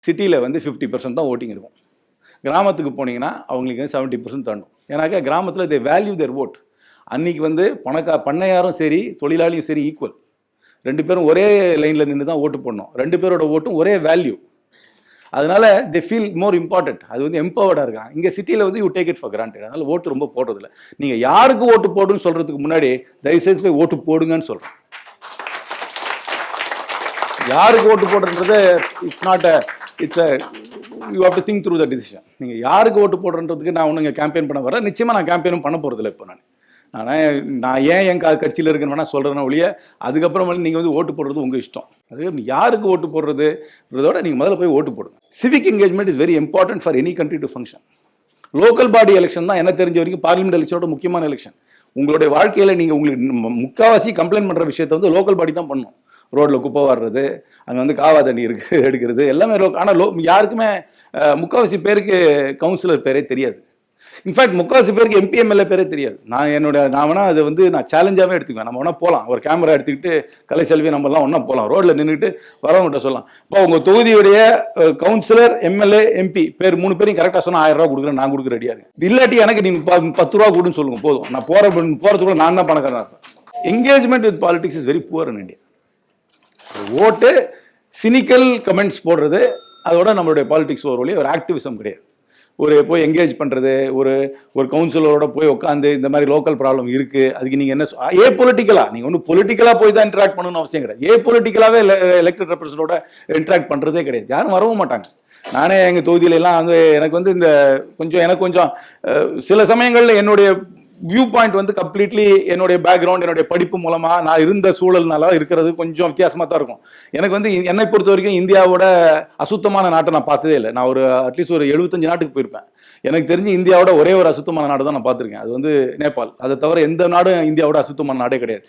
சிட்டியில் வந்து 50% தான் ஓட்டிங் இருக்கும். கிராமத்துக்கு போனீங்கன்னா அவங்களுக்கு 70% தாண்டும். ஏன்னாக்கா கிராமத்தில் தே வேல்யூ தேர் ஓட். அன்றைக்கி வந்து பண்ணையாரும் சரி தொழிலாளியும் சரி ஈக்குவல். 2 பேரும் ஒரே லைனில் நின்று தான் ஓட்டு போடணும். 2 பேரோட ஓட்டும் ஒரே வேல்யூ. அதனால தே ஃபீல் மோர் இம்பார்ட்டன்ட். அது வந்து எம்பவர்டாக இருக்காங்க. இங்கே சிட்டியில் வந்து you take it for granted. அதனால் ஓட்டு ரொம்ப போடுறதில்ல. நீங்கள் யாருக்கு ஓட்டு போடுன்னு சொல்கிறதுக்கு முன்னாடி தயவுசெய்து போய் ஓட்டு போடுங்கன்னு சொல்கிறேன். யாருக்கு ஓட்டு போடுறது it's not you have to think through the decision. நீங்கள் யாருக்கு ஓட்டு போடுறதுக்கு நான் ஒன்று இங்கே கேம்பெயின் பண்ண வரேன். நிச்சயமாக நான் கேம்பெயினும் பண்ண போகிறதில்ல. இப்போ நான் ஏன் என் கட்சியில் இருக்குன்னு வேணால் சொல்கிறேன்னா ஒழிய அதுக்கப்புறம் வந்து நீங்கள் வந்து ஓட்டு போடுறது உங்கள் இஷ்டம். அது யாருக்கு ஓட்டு போடுறதுன்றதோட நீங்கள் முதல்ல போய் ஓட்டு போடுங்க. Civic engagement is very important for any country to function. Local body election தான் என்ன தெரிஞ்ச வரைக்கும் பார்லிமெண்ட் எலெக்ஷனோட முக்கியமான எலெக்ஷன். உங்களுடைய வாழ்க்கையில் நீங்கள் உங்களுக்கு முக்கால்வாசி கம்ப்ளைண்ட் பண்ணுற விஷயத்தை வந்து லோக்கல் பாடி தான் பண்ணணும். ரோட்டில் குப்பை வர்றது, அங்கே வந்து காவா தண்ணி எடுக்கிறது எல்லாமே ஆனால் யாருக்குமே முக்கால்வாசி பேருக்கு கவுன்சிலர் பேரே தெரியாது. இன்ஃபேக்ட் முக்கால்வாசி பேருக்கு எம்பி எம்எல்ஏ பேரே தெரியாது. நான் வேணா அதை வந்து நான் சேலஞ்சாகவே எடுத்துக்குவேன். நம்ம வேணா போகலாம், ஒரு கேமரா எடுத்துக்கிட்டு கலை செல்வி நம்மலாம் ஒன்றா போகலாம், ரோட்டில் நின்றுட்டு வரவங்ககிட்ட சொல்லலாம், இப்போ உங்கள் தொகுதியுடைய கவுன்சிலர் எம்எல்ஏ எம்பி பேர் 3 பேரையும் கரெக்டாக சொன்னால் 1000 ரூபா கொடுக்குறேன், நான் கொடுக்குற ரெடியாக இருக்கு. இல்லாட்டி எனக்கு நீங்கள் 10 ரூபா கொடுன்னு சொல்லுங்க போதும், நான் போகிறதுக்குள்ள நான் தான் பணக்காரனாக இருப்பேன். Engagement with politics is very poor in India. ஓட்டு சினிக்கல் கமெண்ட்ஸ் போடுறது அதோட நம்மளுடைய பாலிடிக்ஸ் ஒரு ஆக்டிவிசம் கிடையாது. போய் என்கேஜ் பண்ணுறது, ஒரு கவுன்சிலரோட போய் உட்காந்து இந்த மாதிரி லோக்கல் ப்ராப்ளம் இருக்குது, அதுக்கு நீங்கள் என்ன பொலிட்டிக்கலாக நீங்கள் ஒன்றும் பொலிட்டிக்கலாக போய் தான் இன்ட்ராக்ட் பண்ணணும்னு அவசியம் கிடையாது. பொலிட்டிக்கலாகவே எலெக்டட் ரெப்ரசன்டோட இன்ட்ராக்ட் பண்ணுறதே கிடையாது. யாரும் வரவும் மாட்டாங்க. நானே எங்கள் தொகுதியிலலாம் வந்து எனக்கு வந்து எனக்கு கொஞ்சம் சில சமயங்களில் என்னுடைய வியூ பாயிண்ட் வந்து கம்ப்ளீட்லி என்னுடைய பேக்ரவுண்ட் என்னுடைய படிப்பு மூலமாக நான் இருந்த சூழல்னால இருக்கிறது கொஞ்சம் வித்தியாசமாக தான் இருக்கும். எனக்கு வந்து என்னை பொறுத்த வரைக்கும் இந்தியாவோட அசுத்தமான நாட்டை நான் பார்த்ததே இல்லை. நான் அட்லீஸ்ட் ஒரு 75 நாட்டுக்கு போயிருப்பேன். எனக்கு தெரிஞ்சு இந்தியாவோட ஒரே ஒரு அசுத்தமான நாடு தான் நான் பார்த்துருக்கேன். அது வந்து நேபாள். அதை தவிர எந்த நாடும் இந்தியாவோட அசுத்தமான நாடே கிடையாது.